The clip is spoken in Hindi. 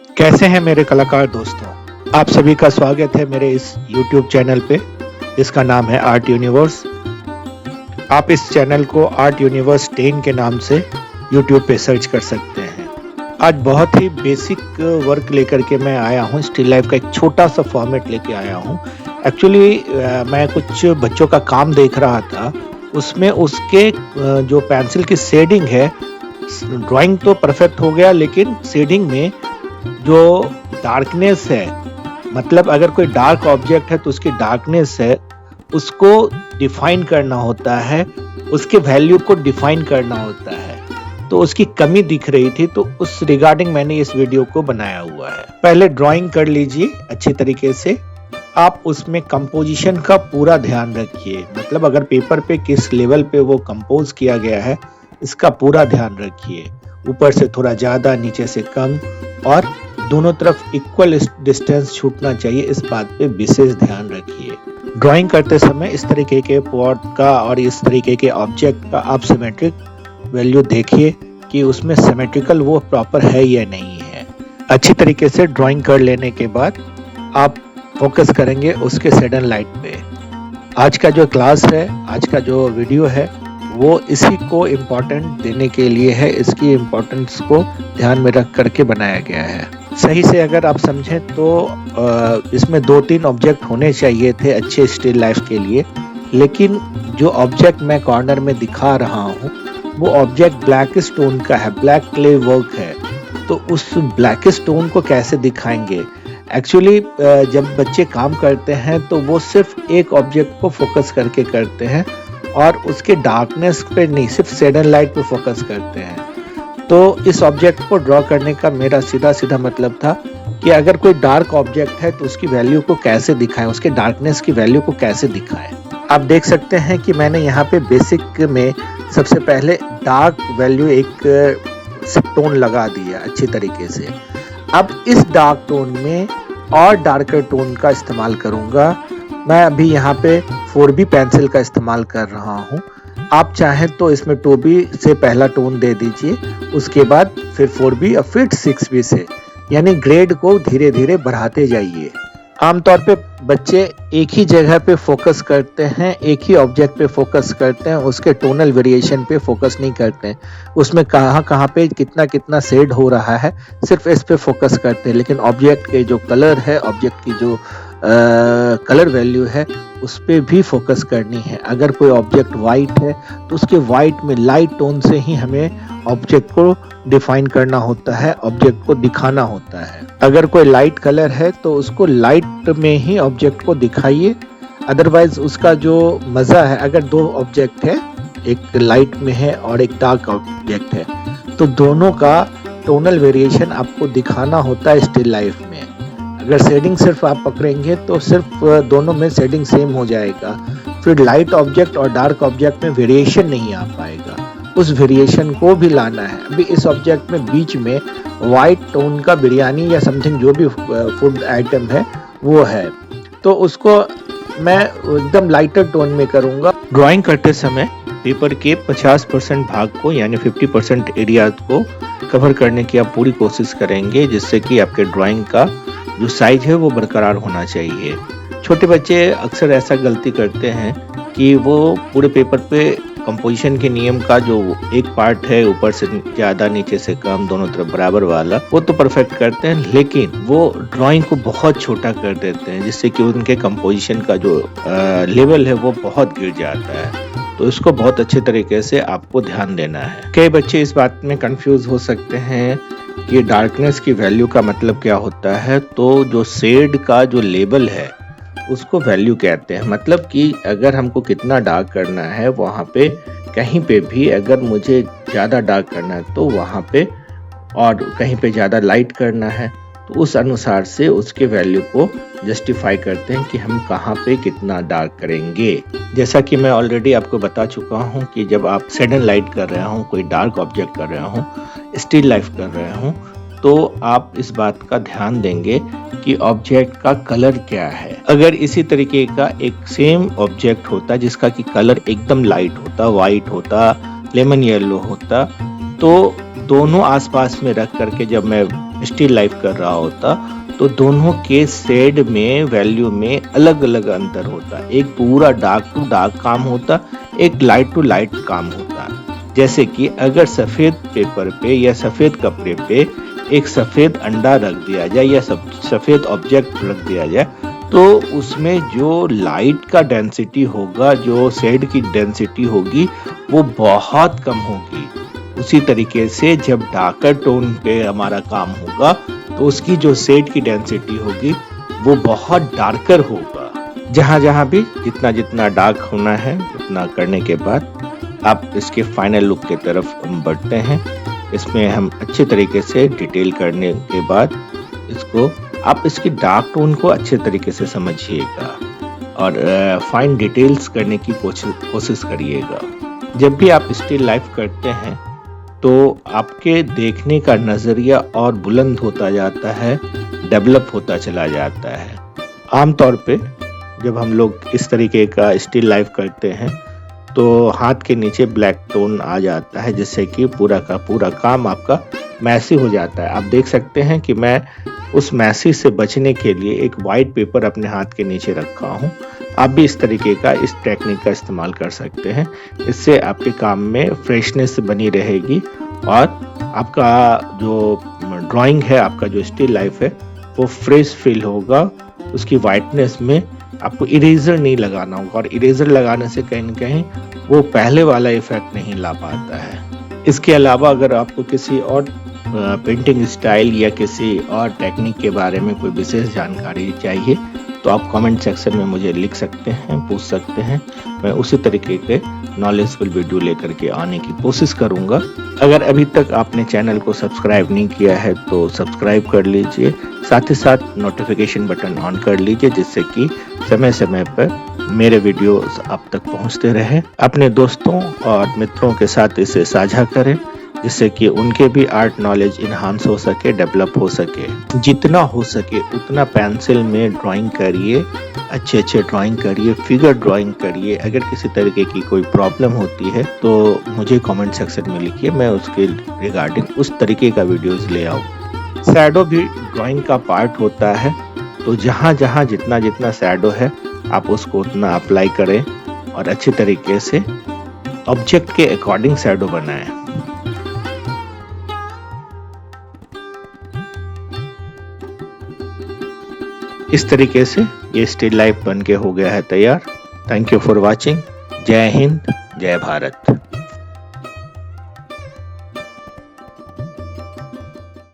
कैसे हैं मेरे कलाकार दोस्तों। आप सभी का स्वागत है मेरे इस YouTube चैनल पे जिसका नाम है आर्ट यूनिवर्स। आप इस चैनल को आर्ट यूनिवर्स 10 के नाम से YouTube पे सर्च कर सकते हैं। आज बहुत ही बेसिक वर्क लेकर के मैं आया हूँ। स्टिल लाइफ का एक छोटा सा फॉर्मेट लेके आया हूँ। एक्चुअली मैं कुछ बच्चों का काम देख रहा था, उसमें उसके जो पेंसिल की शेडिंग है, ड्राइंग तो परफेक्ट हो गया लेकिन शेडिंग में जो डार्कनेस है, मतलब अगर कोई डार्क ऑब्जेक्ट है तो उसकी डार्कनेस है, उसको डिफाइन करना होता है, उसके वैल्यू को डिफाइन करना होता है, तो उसकी कमी दिख रही थी। तो उस रिगार्डिंग मैंने इस वीडियो को बनाया हुआ है। पहले ड्राइंग कर लीजिए अच्छी तरीके से। आप उसमें कंपोजिशन का पूरा ध्यान रखिए, मतलब अगर पेपर पे किस लेवल पे वो कंपोज किया गया है इसका पूरा ध्यान रखिए। ऊपर से थोड़ा ज्यादा, नीचे से कम, और दोनों तरफ इक्वल डिस्टेंस छूटना चाहिए, इस बात पे विशेष ध्यान रखिए। ड्राइंग करते समय इस तरीके के पॉट का और इस तरीके के ऑब्जेक्ट का आप सिमेट्रिक वैल्यू देखिए कि उसमें सिमेट्रिकल वो प्रॉपर है या नहीं है। अच्छी तरीके से ड्राइंग कर लेने के बाद आप फोकस करेंगे उसके सडन लाइट पे। आज का जो क्लास है, आज का जो वीडियो है, वो इसी को इम्पोर्टेंट देने के लिए है। इसकी इम्पोर्टेंस को ध्यान में रख करके बनाया गया है। सही से अगर आप समझें तो इसमें 2-3 ऑब्जेक्ट होने चाहिए थे अच्छे स्टिल लाइफ के लिए, लेकिन जो ऑब्जेक्ट मैं कॉर्नर में दिखा रहा हूँ वो ऑब्जेक्ट ब्लैक स्टोन का है, ब्लैक क्ले वर्क है। तो उस ब्लैक स्टोन को कैसे दिखाएंगे? एक्चुअली जब बच्चे काम करते हैं तो वो सिर्फ एक ऑब्जेक्ट को फोकस करके करते हैं और उसके डार्कनेस पे नहीं, सिर्फ सडन लाइट पे फोकस करते हैं। तो इस ऑब्जेक्ट को ड्रॉ करने का मेरा सीधा मतलब था कि अगर कोई डार्क ऑब्जेक्ट है तो उसकी वैल्यू को कैसे दिखाएं, उसके डार्कनेस की वैल्यू को कैसे दिखाएं। आप देख सकते हैं कि मैंने यहाँ पे बेसिक में सबसे पहले डार्क वैल्यू एक टोन लगा दिया अच्छी तरीके से। अब इस डार्क टोन में और डार्कर टोन का इस्तेमाल करूंगा। मैं अभी यहाँ पे 4B पेंसिल का इस्तेमाल कर रहा हूँ। आप चाहें तो इसमें 2B से पहला टोन दे दीजिए, उसके बाद फिर 4B और फिर 6B से, यानी ग्रेड को धीरे धीरे बढ़ाते जाइए। आमतौर पे बच्चे एक ही जगह पे फोकस करते हैं, एक ही ऑब्जेक्ट पे फोकस करते हैं, उसके टोनल वेरिएशन पे फोकस नहीं करते हैं, उसमें कहाँ पे कितना शेड हो रहा है, सिर्फ इस पे फोकस करते हैं। लेकिन ऑब्जेक्ट के जो कलर है, ऑब्जेक्ट की जो कलर वैल्यू है, उस पे भी फोकस करनी है। अगर कोई ऑब्जेक्ट वाइट है तो उसके वाइट में लाइट टोन से ही हमें ऑब्जेक्ट को डिफाइन करना होता है, ऑब्जेक्ट को दिखाना होता है। अगर कोई लाइट कलर है तो उसको लाइट में ही ऑब्जेक्ट को दिखाइए, अदरवाइज उसका जो मजा है, अगर 2 ऑब्जेक्ट है, एक लाइट में है और एक डार्क ऑब्जेक्ट है, तो दोनों का टोनल वेरिएशन आपको दिखाना होता है स्टिल लाइफ में। अगर शेडिंग सिर्फ आप पकड़ेंगे तो सिर्फ दोनों में शेडिंग सेम हो जाएगा, फिर लाइट ऑब्जेक्ट और डार्क ऑब्जेक्ट में वेरिएशन नहीं आ पाएगा। उस वेरिएशन को भी लाना है। अभी इस ऑब्जेक्ट में बीच में वाइट टोन का बिरयानी या समथिंग जो भी फूड आइटम है वो है, तो उसको मैं एकदम लाइटर टोन में करूंगा। ड्राइंग करते समय पेपर के 50% भाग को, यानी 50% एरिया को कवर करने की आप पूरी कोशिश करेंगे, जिससे कि आपके ड्राइंग का जो साइज है वो बरकरार होना चाहिए। छोटे बच्चे अक्सर ऐसा गलती करते हैं कि वो पूरे पेपर पे कंपोजिशन के नियम का जो एक पार्ट है, ऊपर से ज्यादा नीचे से कम, दोनों तरफ बराबर वाला, वो तो परफेक्ट करते हैं, लेकिन वो ड्राइंग को बहुत छोटा कर देते हैं, जिससे कि उनके कंपोजिशन का जो लेवल है वो बहुत गिर जाता है। तो इसको बहुत अच्छे तरीके से आपको ध्यान देना है। कई बच्चे इस बात में कंफ्यूज हो सकते हैं कि डार्कनेस की वैल्यू का मतलब क्या होता है। तो जो शेड का जो लेवल है उसको वैल्यू कहते हैं। मतलब कि अगर हमको कितना डार्क करना है, वहाँ पे कहीं पे भी अगर मुझे ज़्यादा डार्क करना है तो वहाँ पे, और कहीं पे ज़्यादा लाइट करना है तो उस अनुसार से उसके वैल्यू को जस्टिफाई करते हैं कि हम कहाँ पे कितना डार्क करेंगे। जैसा कि मैं ऑलरेडी आपको बता चुका हूँ कि जब आप सडन लाइट कर रहे हो, कोई डार्क ऑब्जेक्ट कर रहे हो, स्टिल लाइफ कर रहे हो, तो आप इस बात का ध्यान देंगे कि ऑब्जेक्ट का कलर क्या है। अगर इसी तरीके का एक सेम ऑब्जेक्ट होता जिसका कि कलर एकदम लाइट होता, वाइट होता, लेमन येलो होता, तो दोनों आसपास में रख करके जब मैं स्टिल लाइफ कर रहा होता तो दोनों के शेड में वैल्यू में अलग अलग अंतर होता। एक पूरा डार्क टू डार्क काम होता, एक लाइट टू लाइट काम होता। जैसे कि अगर सफेद पेपर पे या सफेद कपड़े पे एक सफेद अंडा रख दिया जाए या सफेद ऑब्जेक्ट रख दिया जाए तो उसमें जो लाइट का डेंसिटी होगा, जो शेड की डेंसिटी होगी वो बहुत कम होगी। उसी तरीके से जब डार्कर टोन पे हमारा काम होगा तो उसकी जो शेड की डेंसिटी होगी वो बहुत डार्कर होगा। जहाँ जहाँ भी जितना जितना डार्क होना है उतना करने के बाद आप इसके फाइनल लुक की तरफ बढ़ते हैं। इसमें हम अच्छे तरीके से डिटेल करने के बाद इसको आप इसकी डार्क टोन को अच्छे तरीके से समझिएगा और फाइन डिटेल्स करने की कोशिश करिएगा। जब भी आप स्टिल लाइफ करते हैं तो आपके देखने का नज़रिया और बुलंद होता जाता है, डेवलप होता चला जाता है। आमतौर पे जब हम लोग इस तरीके का स्टिल लाइफ करते हैं तो हाथ के नीचे ब्लैक टोन आ जाता है, जिससे कि पूरा का पूरा काम आपका मैसी हो जाता है। आप देख सकते हैं कि मैं उस मैसी से बचने के लिए एक वाइट पेपर अपने हाथ के नीचे रखा हूँ। आप भी इस तरीके का इस टेक्निक का इस्तेमाल कर सकते हैं। इससे आपके काम में फ्रेशनेस बनी रहेगी और आपका जो ड्राइंग है, आपका जो स्टिल लाइफ है वो फ्रेश फील होगा। उसकी वाइटनेस में आपको इरेजर नहीं लगाना होगा और इरेजर लगाने से कहीं न कहीं वो पहले वाला इफेक्ट नहीं ला पाता है। इसके अलावा अगर आपको किसी और पेंटिंग स्टाइल या किसी और टेक्निक के बारे में कोई विशेष जानकारी चाहिए तो आप कमेंट सेक्शन में मुझे लिख सकते हैं, पूछ सकते हैं। मैं उसी तरीके के नॉलेजफुल वीडियो लेकर के आने की कोशिश करूंगा। अगर अभी तक आपने चैनल को सब्सक्राइब नहीं किया है तो सब्सक्राइब कर लीजिए, साथ ही साथ नोटिफिकेशन बटन ऑन कर लीजिए, जिससे कि समय समय पर मेरे वीडियोस आप तक पहुंचते रहे। अपने दोस्तों और मित्रों के साथ इसे साझा करें, जिससे कि उनके भी आर्ट नॉलेज इन्हांस हो सके, डेवलप हो सके। जितना हो सके उतना पेंसिल में ड्राइंग करिए, अच्छे अच्छे ड्राइंग करिए, फिगर ड्राइंग करिए। अगर किसी तरीके की कोई प्रॉब्लम होती है तो मुझे कमेंट सेक्शन में लिखिए, मैं उसके रिगार्डिंग उस तरीके का वीडियोस ले आऊँ। शैडो भी ड्राइंग का पार्ट होता है, तो जहाँ जहाँ जितना जितना शैडो है आप उसको उतना अप्लाई करें और अच्छे तरीके से ऑब्जेक्ट के अकॉर्डिंग शैडो बनाएं। इस तरीके से ये स्टिल लाइफ बन के हो गया है तैयार। Thank you for watching. जय हिंद, जय भारत।